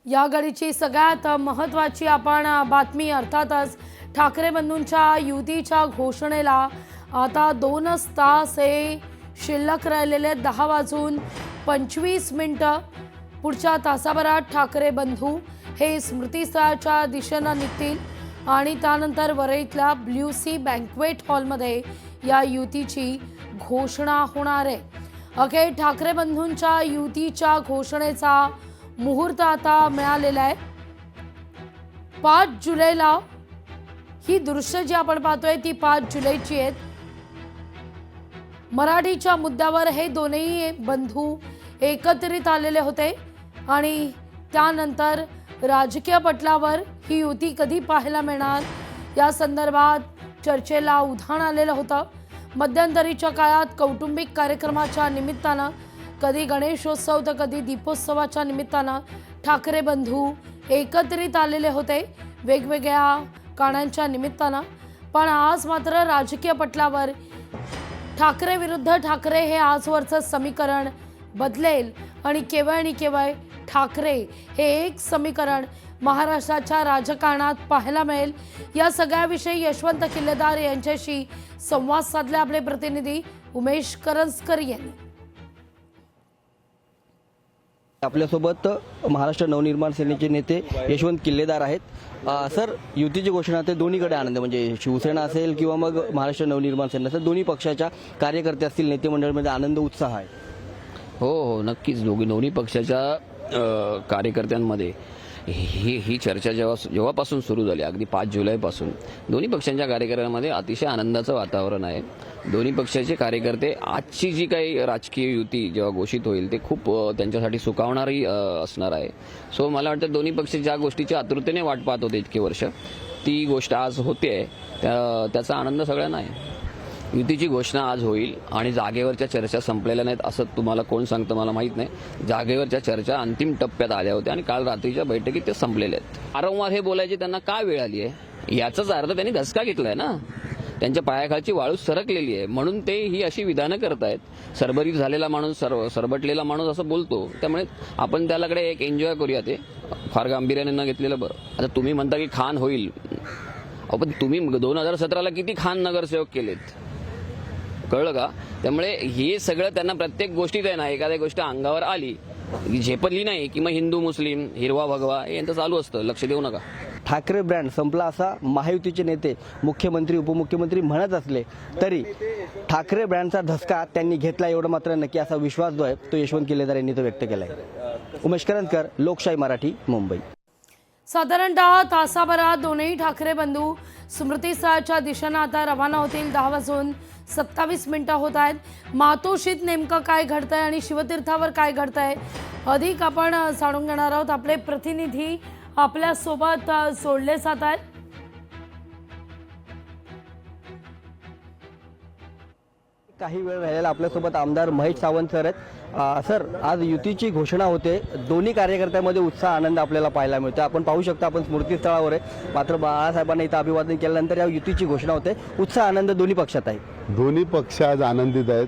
या घडीची सगळ्यात महत्त्वाची आपण बातमी अर्थातच ठाकरे बंधूंच्या युतीच्या घोषणेला आता 2च तास हे शिल्लक राहिलेले 10 वाजून 25 मिनिटं। पुढच्या तासाभरात ठाकरे बंधू हे स्मृतीस्थळाच्या दिशेनं निघतील आणि त्यानंतर वरळीतल्या ब्ल्यू सी बँक्वेट हॉलमध्ये या युतीची घोषणा होणार आहे। अखेर ठाकरे बंधूंच्या युतीच्या घोषणेचा मुहूर्त आता मिळालेला आहे। 5 जुलैला ही दृश्य जी आपण पाहतोय ती 5 जुलैची आहेत। मराठीच्या मुद्द्यावर हे दोन्ही बंधू एकत्रित आलेले होते आणि त्यानंतर राजकीय पटलावर ही युती कधी पाहायला मिळणार या संदर्भात चर्चेला उधाण आलेलं होतं। मध्यंतरीच्या काळात कौटुंबिक कार्यक्रमाच्या निमित्तानं कधी गणेशोत्सव तर कधी दीपोत्सवाच्या निमित्तानं ठाकरे बंधू एकत्रित आलेले होते वेगवेगळ्या कारणांच्या निमित्तानं। पण आज मात्र राजकीय पटलावर ठाकरे विरुद्ध ठाकरे हे आजवरचं समीकरण बदलेल आणि केवळ ठाकरे हे एक समीकरण महाराष्ट्राच्या राजकारणात पाहायला मिळेल। या सगळ्याविषयी यशवंत किल्लेदार यांच्याशी संवाद साधले आपले प्रतिनिधी उमेश करंजकर यांनी। आपल्यासोबत महाराष्ट्र नवनिर्माण सेनेचे नेते यशवंत किल्लेदार आहेत। सर, युतीची घोषणा ते दोन्हीकडे आनंद, म्हणजे शिवसेना असेल किंवा मग महाराष्ट्र नवनिर्माण सेना असेल, दोन्ही पक्षाच्या कार्यकर्ते असतील, नेते मंडळामध्ये आनंद उत्साह आहे। हो, नक्कीच दोन्ही पक्षाच्या कार्यकर्त्यांमध्ये ही चर्चा जेव्हापासून सुरू झाली, अगदी 5 जुलैपासून दोन्ही पक्षांच्या कार्यकर्त्यांमध्ये अतिशय आनंदाचं वातावरण आहे। दोन्ही पक्षाचे कार्यकर्ते आजची जी काही राजकीय युती जेव्हा घोषित होईल ते खूप त्यांच्यासाठी सुखावणारी असणार आहे। सो मला वाटतं दोन्ही पक्ष ज्या गोष्टीची आतुरतेने वाट पाहत होते इतके वर्ष, ती गोष्ट आज होते, त्याचा आनंद सगळ्यांना आहे। युतीची घोषणा आज होईल आणि जागेवरच्या चर्चा संपलेल्या नाहीत असं तुम्हाला कोण सांगतं मला माहीत नाही। जागेवरच्या चर्चा अंतिम टप्प्यात आल्या होत्या आणि काल रात्रीच्या बैठकीत ते संपलेले आहेत। वारंवार हे बोलायचे त्यांना का वेळ आली आहे याचाच अर्थ त्यांनी धसका घेतलाय ना, त्यांच्या पायाखालची वाळू सरकलेली आहे म्हणून ते ही अशी विधानं करतायत। सरभरीत झालेला माणूस सरबटलेला माणूस असं बोलतो, त्यामुळे आपण त्यालाकडे एक एन्जॉय करूया, ते फार गांभीर्याने न घेतलेलं बरं। आता तुम्ही म्हणता की खान होईल, पण तुम्ही 2017ला किती खान नगरसेवक केलेत, कळलं का? त्यामुळे हे सगळं त्यांना प्रत्येक गोष्टीत आहे ना, एखाद्या गोष्ट अंगावर आली झेपली नाही की मग हिंदू मुस्लिम हिरवा भगवा हे यांचं चालू असतं, लक्ष देऊ नका। ठाकरे ब्रँड संपला असा महायुतीचे नेते, मुख्यमंत्री उपमुख्यमंत्री म्हणत असले तरी ठाकरे ब्रँडचा धसका त्यांनी घेतला एवढं मात्र नक्की, असा विश्वास जो आहे तो यशवंत किल्लेदार यांनी तो व्यक्त केलाय। उमेश करंजकर, लोकशाही मराठी, मुंबई। साधारणतः तासाभरात दोन्ही ठाकरे बंधू स्मृतीस्थळाच्या दिशेनं आता रवाना होतील। 10 वाजून 27 मिनिटं होत आहेत। मातोश्रीत नेमकं काय घडतंय आणि शिवतीर्थावर काय घडतंय अधिक आपण जाणून घेणार आहोत। आपले प्रतिनिधी आपल्या सोबत जोडले जात आहेत। काही वेळ राहिलेला आपल्यासोबत आमदार महेश सावंत सर आहेत। सर, आज युतीची घोषणा होते, दोन्ही कार्यकर्त्यांमध्ये उत्साह आनंद आपल्याला पाहायला मिळतो। आपण पाहू शकता, आपण स्मृतीस्थळावर आहे, मात्र बाळासाहेबांना इथं अभिवादन केल्यानंतर या युतीची घोषणा होते। उत्साह आनंद दोन्ही पक्षात आहे। दोन्ही पक्ष आज आनंदित आहेत,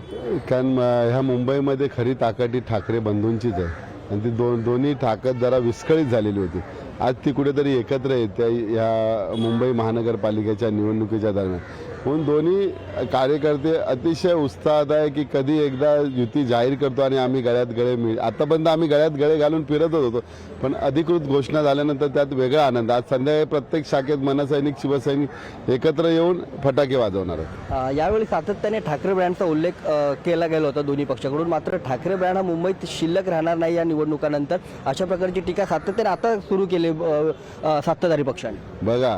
कारण ह्या मुंबईमध्ये खरी ताकद ही ठाकरे बंधूंचीच आहे आणि ती दोन्ही ताकद जरा विस्कळीत झालेली होती। आज ती कुठेतरी एकत्र येते या मुंबई महानगरपालिकेच्या निवडणुकीच्या दरम्यान, म्हणून दोन्ही कार्यकर्ते अतिशय उत्साहात आहे की कधी एकदा युती जाहीर करतो आणि आम्ही गळ्यात गळे मिळ आतापर्यंत आम्ही गळ्यात गळे घालून फिरतच होतो, पण अधिकृत घोषणा झाल्यानंतर त्यात वेगळा आनंद। आज संध्याकाळी प्रत्येक शाखेत मनसैनिक शिवसैनिक एकत्र येऊन फटाके वाजवणार आहेत। यावेळी सातत्याने ठाकरे ब्रँडचा उल्लेख केला गेला होता दोन्ही पक्षाकडून, मात्र ठाकरे ब्रँड हा मुंबईत शिल्लक राहणार नाही या निवडणुकानंतर, अशा प्रकारची टीका सातत्याने आता सुरू केली सत्ताधारी पक्षाने। बघा,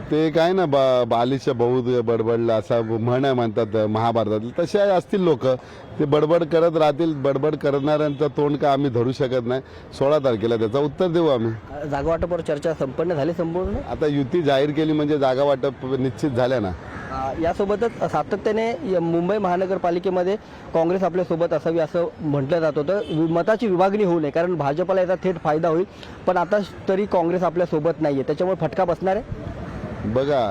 ते काय ना बालिशा बहुत बडबडला असा म्हण आहे म्हणतात महाभारतातलं, तसे असतील लोक, ते बडबड करत राहतील। बडबड करणाऱ्यांचं तोंड का आम्ही धरू शकत नाही। 16 तारखेला त्याचं उत्तर देऊ आम्ही। जागा वाटपावर चर्चा संपन्न झाली संपूर्ण, आता युती जाहीर केली म्हणजे जागा वाटप निश्चित झाल्या ना। यासोबतच सातत्याने मुंबई महानगरपालिकेमध्ये काँग्रेस आपल्या सोबत असावी असं म्हटलं जात होतं, मताची विभागणी होऊ नये, कारण भाजपला याचा थेट फायदा होईल, पण आता तरी काँग्रेस आपल्या सोबत नाहीये, त्याच्यामुळे फटका बसणार आहे। बघा,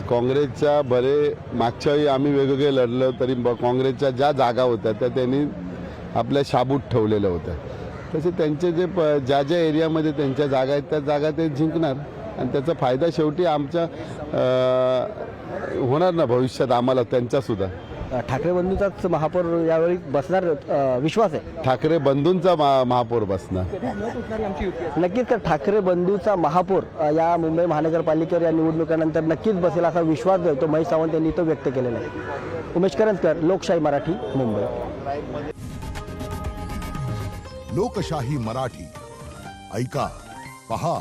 काँग्रेसच्या बरे मागच्या वेळी आम्ही वेगवेगळे लढलो तरी काँग्रेसच्या ज्या जागा होत्या त्या त्यांनी आपल्या शाबूत ठेवलेल्या होत्या, तसे त्यांचे जे ज्या ज्या एरियामध्ये त्यांच्या जागा आहेत त्या जागा ते जिंकणार आणि त्याचा फायदा शेवटी आमच्या होणार ना भविष्यात आम्हाला त्यांचासुद्धा. ठाकरे बंधूचाच महापौर यावेळी बसणार विश्वास आहे. ठाकरे बंधूंचा महापौर बसणार. नक्कीच तर ठाकरे बंधूचा महापौर या मुंबई महानगरपालिकेवर या निवडणुकीनंतर नक्कीच बसेल असा विश्वास जो आहे तो महेश सावंत यांनी तो व्यक्त केलेला आहे. उमेश करंजकर, लोकशाही मराठी, मुंबई. लोकशाही मराठी ऐका, पहा,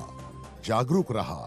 जागरूक रहा.